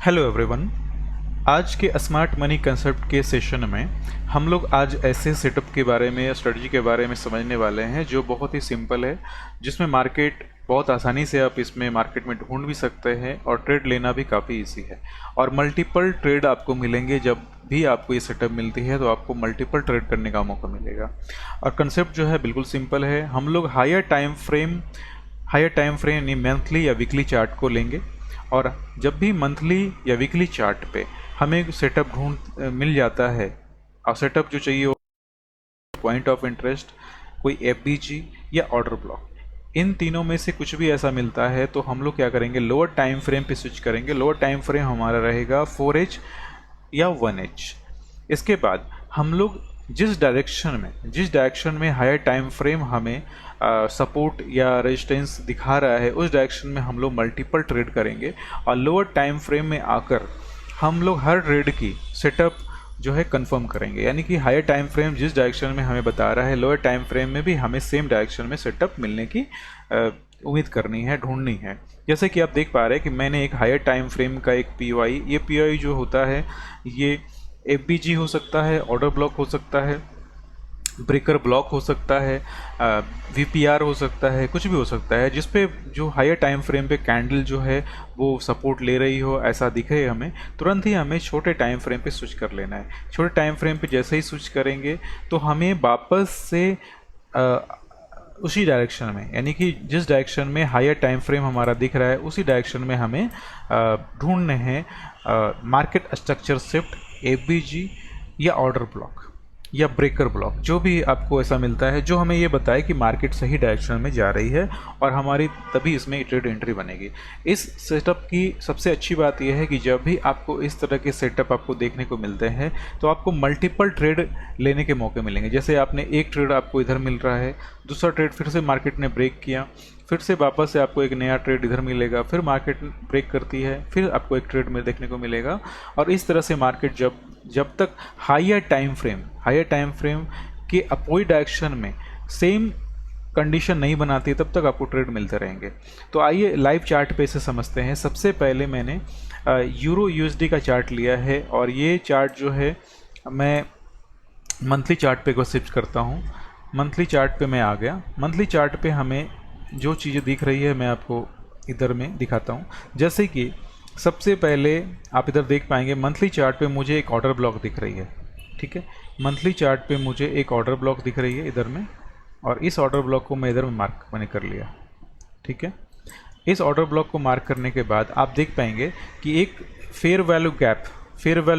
Hello everyone. आज के smart money concept के सेशन में हम लोग आज ऐसे सेटअप के बारे में या स्ट्रेटजी के बारे में समझने वाले हैं जो बहुत ही सिंपल है, जिसमें मार्केट बहुत आसानी से आप इसमें मार्केट में ढूंढ भी सकते हैं और ट्रेड लेना भी काफ़ी इजी है। और मल्टीपल ट्रेड आपको मिलेंगे। जब भी आपको ये सेटअप मिलती है तो आपको मल्टीपल ट्रेड करने का मौका मिलेगा। और कंसेप्ट जो है बिल्कुल सिंपल है। हम लोग हायर टाइम फ्रेम यानी मंथली या वीकली चार्ट को लेंगे और जब भी मंथली या वीकली चार्ट पे हमें सेटअप मिल जाता है और सेटअप जो चाहिए हो पॉइंट ऑफ इंटरेस्ट, कोई एफबीजी या ऑर्डर ब्लॉक, इन तीनों में से कुछ भी ऐसा मिलता है तो हम लोग क्या करेंगे, लोअर टाइम फ्रेम पे स्विच करेंगे। लोअर टाइम फ्रेम हमारा रहेगा 4H या 1H। इसके बाद हम लोग जिस डायरेक्शन में हायर टाइम फ्रेम हमें सपोर्ट या रेजिस्टेंस दिखा रहा है उस डायरेक्शन में हम लोग मल्टीपल ट्रेड करेंगे। और लोअर टाइम फ्रेम में आकर हम लोग हर ट्रेड की सेटअप जो है कंफर्म करेंगे। यानी कि हायर टाइम फ्रेम जिस डायरेक्शन में हमें बता रहा है, लोअर टाइम फ्रेम में भी हमें सेम डायरेक्शन में सेटअप मिलने की उम्मीद करनी है, ढूंढनी है। जैसे कि आप देख पा रहे हैं कि मैंने एक हायर टाइम फ्रेम का एक पीओआई, ये पीओआई जो होता है ये एफबीजी हो सकता है, ऑर्डर ब्लॉक हो सकता है, ब्रेकर ब्लॉक हो सकता है, वीपीआर हो सकता है, कुछ भी हो सकता है जिसपे जो हायर टाइम फ्रेम पे कैंडल जो है वो सपोर्ट ले रही हो ऐसा दिखे हमें, तुरंत ही हमें छोटे टाइम फ्रेम पे स्विच कर लेना है। छोटे टाइम फ्रेम पे जैसे ही स्विच करेंगे तो हमें वापस से उसी डायरेक्शन में, यानी कि जिस डायरेक्शन में हायर टाइम फ्रेम हमारा दिख रहा है उसी डायरेक्शन में हमें ढूंढने हैं मार्केट स्ट्रक्चर शिफ्ट, एफबीजी या ऑर्डर ब्लॉक या ब्रेकर ब्लॉक, जो भी आपको ऐसा मिलता है जो हमें ये बताए कि मार्केट सही डायरेक्शन में जा रही है और हमारी तभी इसमें ट्रेड एंट्री बनेगी। इस सेटअप की सबसे अच्छी बात यह है कि जब भी आपको इस तरह के सेटअप आपको देखने को मिलते हैं तो आपको मल्टीपल ट्रेड लेने के मौके मिलेंगे। जैसे आपने एक ट्रेड आपको इधर मिल रहा है, दूसरा ट्रेड फिर से मार्केट ने ब्रेक किया, फिर से वापस से आपको एक नया ट्रेड इधर मिलेगा, फिर मार्केट ब्रेक करती है, फिर आपको एक ट्रेड में देखने को मिलेगा। और इस तरह से मार्केट जब तक हायर टाइम फ्रेम के अपोजिट डायरेक्शन में सेम कंडीशन नहीं बनाती तब तक आपको ट्रेड मिलते रहेंगे। तो आइए लाइव चार्ट पे इसे समझते हैं। सबसे पहले मैंने यूरो यूएसडी का चार्ट लिया है और ये चार्ट जो है मैं मंथली चार्ट पे को शिफ्ट करता हूँ। मंथली चार्ट पे मैं आ गया। मंथली चार्ट पे हमें जो चीज़ें दिख रही है मैं आपको इधर में दिखाता हूँ। जैसे कि सबसे पहले आप इधर देख पाएंगे मंथली चार्ट पे मुझे एक ऑर्डर ब्लॉक दिख रही है, ठीक है। मंथली चार्ट पे मुझे एक ऑर्डर ब्लॉक दिख रही है इधर में, और इस ऑर्डर ब्लॉक को मैं इधर में मैंने कर लिया, ठीक है। इस ऑर्डर ब्लॉक को मार्क करने के बाद आप देख पाएंगे कि एक फेयर वैल्यू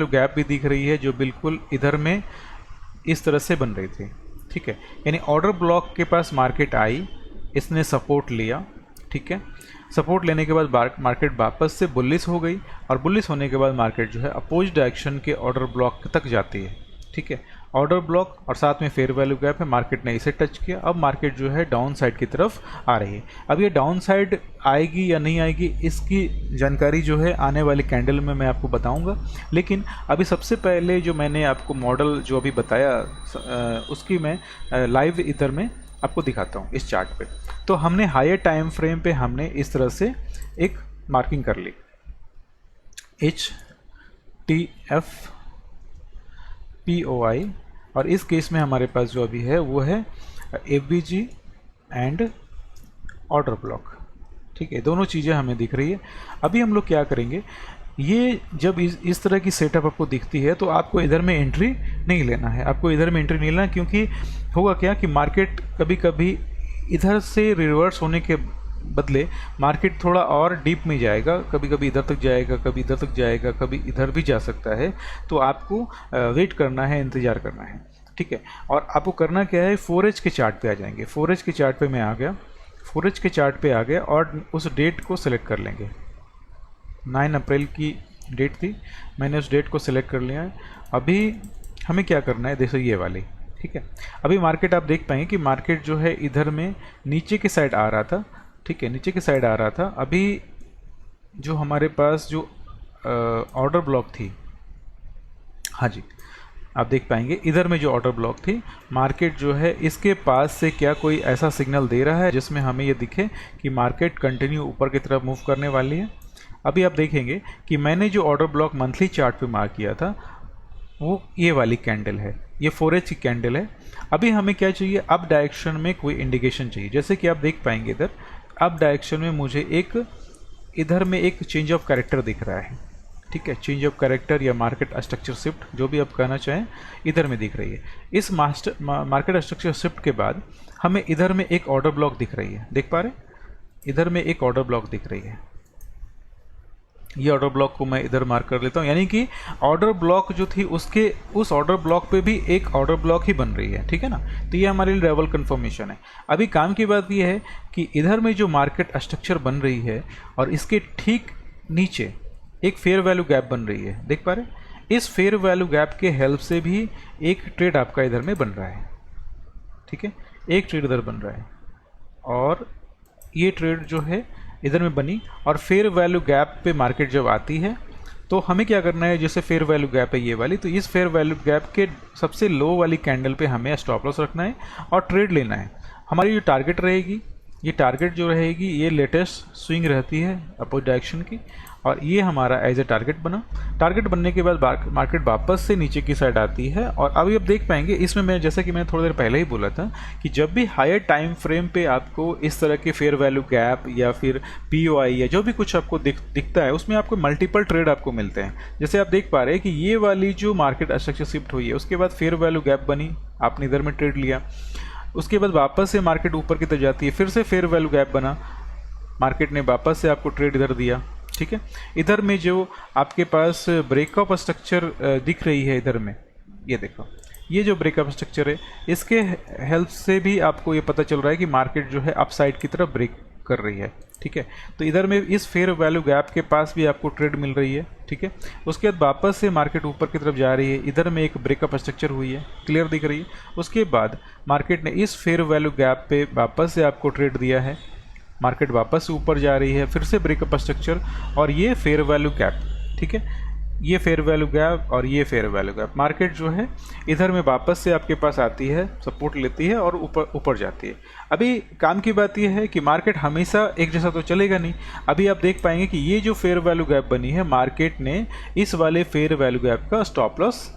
गैप भी दिख रही है जो बिल्कुल इधर में इस तरह से बन रही थी, ठीक है। यानी ऑर्डर ब्लॉक के पास मार्केट आई, इसने सपोर्ट लिया, ठीक है। सपोर्ट लेने के बाद मार्केट वापस से बुलिश हो गई और बुलिश होने के बाद मार्केट जो है अपोजिट डायरेक्शन के ऑर्डर ब्लॉक तक जाती है, ठीक है। ऑर्डर ब्लॉक और साथ में फेयर वैल्यू गैप है, मार्केट ने इसे टच किया। अब मार्केट जो है डाउन साइड की तरफ आ रही है। अब ये डाउन साइड आएगी या नहीं आएगी इसकी जानकारी जो है आने वाली कैंडल में मैं आपको बताऊंगा। लेकिन अभी सबसे पहले जो मैंने आपको मॉडल जो अभी बताया उसकी मैं लाइव इधर में आपको दिखाता हूँ इस चार्ट पे। तो हमने हायर टाइम फ्रेम पे हमने इस तरह से एक मार्किंग कर ली, HTF POI, और इस केस में हमारे पास जो अभी है वो है FBG एंड ऑर्डर ब्लॉक, ठीक है। दोनों चीज़ें हमें दिख रही है। अभी हम लोग क्या करेंगे, ये जब इस तरह की सेटअप आपको दिखती है तो आपको इधर में एंट्री नहीं लेना है, क्योंकि होगा क्या कि मार्केट कभी कभी इधर से रिवर्स होने के बदले मार्केट थोड़ा और डीप में जाएगा, कभी कभी इधर तक जाएगा, कभी इधर तक जाएगा, कभी इधर भी जा सकता है। तो आपको वेट करना है, इंतज़ार करना है, ठीक है। और आपको करना क्या है, 4H के चार्ट पे आ जाएंगे। 4H के चार्ट पे मैं आ गया, 4H के चार्ट पे आ गया और उस डेट को सिलेक्ट कर लेंगे। 9 अप्रैल की डेट थी, मैंने उस डेट को सिलेक्ट कर लिया है। अभी हमें क्या करना है, देखो ये वाली, ठीक है। अभी मार्केट आप देख पाएंगे कि मार्केट जो है इधर में नीचे की साइड आ रहा था, ठीक है, नीचे की साइड आ रहा था। अभी जो हमारे पास जो ऑर्डर ब्लॉक थी, हाँ जी, आप देख पाएंगे इधर में जो ऑर्डर ब्लॉक थी, मार्केट जो है इसके पास से क्या कोई ऐसा सिग्नल दे रहा है जिसमें हमें ये दिखे कि मार्केट कंटिन्यू ऊपर की तरफ मूव करने वाली है। अभी आप देखेंगे कि मैंने जो ऑर्डर ब्लॉक मंथली चार्ट पे मार्क किया था वो ये वाली कैंडल है, ये 4H की कैंडल है। अभी हमें क्या चाहिए, अप डायरेक्शन में कोई इंडिकेशन चाहिए। जैसे कि आप देख पाएंगे इधर अप डायरेक्शन में मुझे इधर में एक चेंज ऑफ कैरेक्टर दिख रहा है, ठीक है, चेंज ऑफ कैरेक्टर या मार्केट स्ट्रक्चर शिफ्ट जो भी आप कहना चाहें, इधर में दिख रही है। इस मार्केट स्ट्रक्चर शिफ्ट के बाद हमें इधर में एक ऑर्डर ब्लॉक दिख रही है, देख पा रहे, इधर में एक ऑर्डर ब्लॉक दिख रही है। ये ऑर्डर ब्लॉक को मैं इधर मार्क कर लेता हूँ, यानी कि ऑर्डर ब्लॉक जो थी उस ऑर्डर ब्लॉक पे भी एक ऑर्डर ब्लॉक ही बन रही है, ठीक है ना। तो ये हमारे लिए लेवल कंफर्मेशन है। अभी काम की बात ये है कि इधर में जो मार्केट स्ट्रक्चर बन रही है और इसके ठीक नीचे एक फेयर वैल्यू गैप बन रही है, देख पा रहे। इस फेयर वैल्यू गैप के हेल्प से भी एक ट्रेड आपका इधर में बन रहा है, ठीक है, एक ट्रेड इधर बन रहा है और ये ट्रेड जो है इधर में बनी। और फेयर वैल्यू गैप पे मार्केट जब आती है तो हमें क्या करना है, जैसे फेयर वैल्यू गैप है ये वाली, तो इस फेयर वैल्यू गैप के सबसे लो वाली कैंडल पे हमें स्टॉप लॉस रखना है और ट्रेड लेना है। हमारी जो टारगेट रहेगी, ये टारगेट जो रहेगी ये लेटेस्ट स्विंग रहती है अपोजिट डायरेक्शन की, और ये हमारा एज ए टारगेट बना। टारगेट बनने के बाद मार्केट वापस से नीचे की साइड आती है। और अभी आप देख पाएंगे इसमें मैं, जैसा कि मैंने थोड़ी देर पहले ही बोला था कि जब भी हायर टाइम फ्रेम पे आपको इस तरह के फेयर वैल्यू गैप या फिर पीओआई या जो भी कुछ आपको दिखता है, उसमें आपको मल्टीपल ट्रेड आपको मिलते हैं। जैसे आप देख पा रहे हैं कि ये वाली जो मार्केट स्ट्रक्चर शिफ्ट हुई है, उसके बाद फेयर वैल्यू गैप बनी, आपने इधर में ट्रेड लिया, उसके बाद वापस से मार्केट ऊपर की तरफ जाती है, फिर से फेयर वैल्यू गैप बना, मार्केट ने वापस से आपको ट्रेड इधर दिया, ठीक है। इधर में जो आपके पास ब्रेकअप स्ट्रक्चर दिख रही है इधर में, ये देखो, ये जो ब्रेकअप स्ट्रक्चर है इसके हेल्प से भी आपको ये पता चल रहा है कि मार्केट जो है अपसाइड की तरफ ब्रेक कर रही है, ठीक है। तो इधर में इस फेयर वैल्यू गैप के पास भी आपको ट्रेड मिल रही है, ठीक है। उसके बाद वापस से मार्केट ऊपर की तरफ जा रही है, इधर में एक ब्रेकअप स्ट्रक्चर हुई है, क्लियर दिख रही है। उसके बाद मार्केट ने इस फेयर वैल्यू गैप पे वापस से आपको ट्रेड दिया है, मार्केट वापस से ऊपर जा रही है, फिर से ब्रेकअप स्ट्रक्चर और ये फेयर वैल्यू गैप, ठीक है, ये फेयर वैल्यू गैप और ये फेयर वैल्यू गैप, मार्केट जो है इधर में वापस से आपके पास आती है, सपोर्ट लेती है और ऊपर जाती है। अभी काम की बात यह है कि मार्केट हमेशा एक जैसा तो चलेगा नहीं। अभी आप देख पाएंगे कि ये जो फेयर वैल्यू गैप बनी है, मार्केट ने इस वाले फेयर वैल्यू गैप का स्टॉप लॉस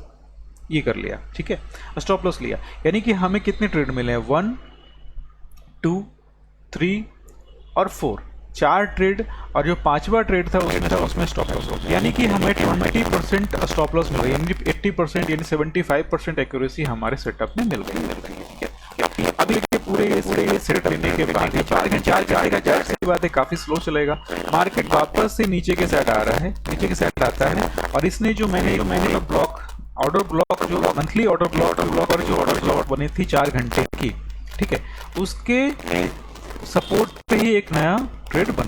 ये कर लिया, ठीक है, स्टॉप लॉस लिया। यानी कि हमें कितने ट्रेड मिले हैं, 1 2 3 और 4, 4 ट्रेड, और जो 5वां ट्रेड था उसमें स्टॉप लॉस हो गया। यानी कि हमें 20% स्टॉप लॉस मिल रही है, यानी 80% यानी 75% एक्यूरेसी हमारे सेटअप में मिल रही है। अभी पूरे सेट लेने के बाद 4 घंटे की बात है, काफी स्लो चलेगा। मार्केट वापस से नीचे के साइड आ रहा है, नीचे के साइड आता है, और इसने जो मैंने ब्लॉक ऑर्डर ब्लॉक जो मंथली ऑर्डर ब्लॉक और जो ऑर्डर ब्लॉक बनी थी 4 घंटे की, ठीक है, उसके सपोर्ट पे ही एक नया ट्रेड बन,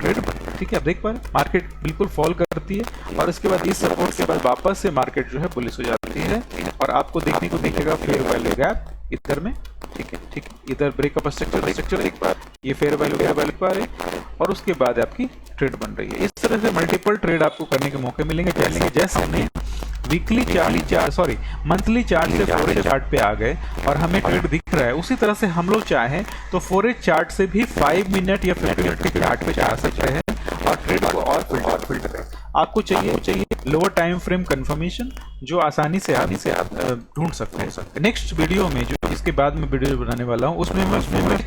ठीक है। आप देख पा रहे मार्केट बिल्कुल फॉल करती है और इसके बाद इस सपोर्ट के बाद वापस से मार्केट जो है बुलिश हो जाती है, और आपको देखने को दिखेगा फेयर वैल्यू गैप इधर में, ठीक है, इधर ब्रेकअप स्ट्रक्चर एक बार, ये फेयर वैल्यू गैप पा रहे, और उसके बाद आपकी ट्रेड बन रही है। इस तरह से मल्टीपल ट्रेड आपको करने के मौके मिलेंगे, जैसे हमने वीकली मंथली चार्ट से 4H चार्ट पे आ गए और हमें ट्रेड दिख रहा है, उसी तरह से हम लोग चाहें तो 4H चार्ट से भी 5 मिनट या 50 मिनट के चार्ट पे जा सकते हैं और ट्रेड को और फिल्टर करें। आपको चाहिए लोअर टाइम फ्रेम कंफर्मेशन जो आसानी से आप ढूंढ सकते हैं। नेक्स्ट वीडियो में जो इसके बाद में वीडियो बनाने वाला हूँ उसमें मैं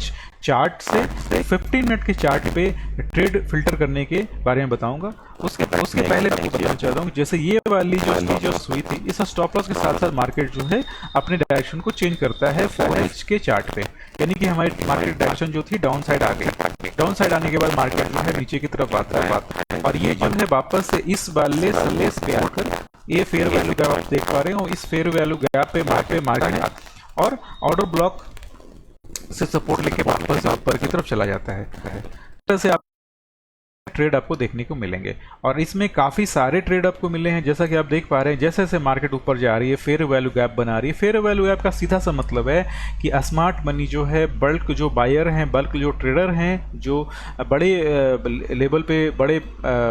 चार्ट से 15 मिनट के चार्ट पे ट्रेड फिल्टर करने के बारे में बताऊंगा। उसके पहले मैं बताना चाहता हूँ, जैसे ये वाली जो सुई थी, इस स्टॉप लॉस के साथ साथ मार्केट जो है अपने डायरेक्शन को चेंज करता है 4H के चार्ट पे, यानी कि हमारी मार्केट डायरेक्शन जो थी डाउन साइड आ गई। डाउन साइड आने के बाद मार्केट जो है नीचे की तरफ आता है, और ये जो है वापस से इस वाले सलेस पे आकर ये फेयर वैल्यू गैप आप देख पा रहे हो, इस फेयर वैल्यू गैप पे मार्केट और ऑर्डर ब्लॉक से सपोर्ट लेके वापस ऊपर की तरफ चला जाता है। इस तरह से आप ट्रेड आपको देखने को मिलेंगे, और इसमें काफ़ी सारे ट्रेड आपको मिले हैं। जैसा कि आप देख पा रहे हैं, जैसे जैसे मार्केट ऊपर जा रही है फेयर वैल्यू गैप बना रही है। फेयर वैल्यू गैप का सीधा सा मतलब है कि स्मार्ट मनी जो है, बल्क जो बायर हैं, बल्क जो ट्रेडर हैं, जो बड़े लेवल पे बड़े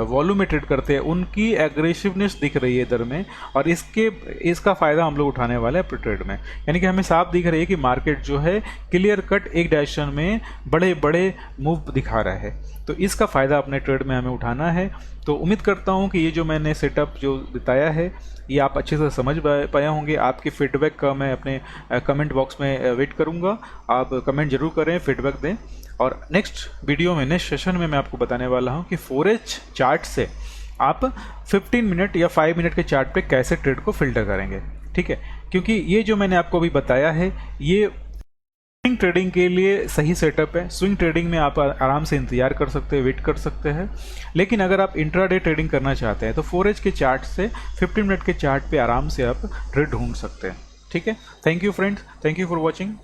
वॉल्यूम में ट्रेड करते हैं, उनकी एग्रेसिवनेस दिख रही है इधर में, और इसका फ़ायदा हम लोग उठाने वाले हैं अपने ट्रेड में। यानी कि हमें साफ दिख रही है कि मार्केट जो है क्लियर कट एक डायरेक्शन में बड़े बड़े मूव दिखा रहा है, तो इसका फ़ायदा अपने ट्रेड में हमें उठाना है। तो उम्मीद करता हूँ कि ये जो मैंने सेटअप जो बताया है ये आप अच्छे से समझ पाया होंगे। आपके फीडबैक का मैं अपने कमेंट बॉक्स में वेट करूँगा। आप कमेंट जरूर करें, फीडबैक दें। और नेक्स्ट वीडियो में, नेक्स्ट सेशन में मैं आपको बताने वाला हूँ कि फॉरेक्स चार्ट से आप 15 मिनट या 5 मिनट के चार्ट पे कैसे ट्रेड को फिल्टर करेंगे। ठीक है, क्योंकि ये जो मैंने आपको अभी बताया है ये स्विंग ट्रेडिंग के लिए सही सेटअप है। स्विंग ट्रेडिंग में आप आराम से इंतजार कर सकते हैं, वेट कर सकते हैं। लेकिन अगर आप इंट्राडे ट्रेडिंग करना चाहते हैं तो फॉरेक्स के चार्ट से 15 मिनट के चार्ट पे आराम से आप ट्रेड ढूंढ सकते हैं। ठीक है, thank you friends, thank you for watching.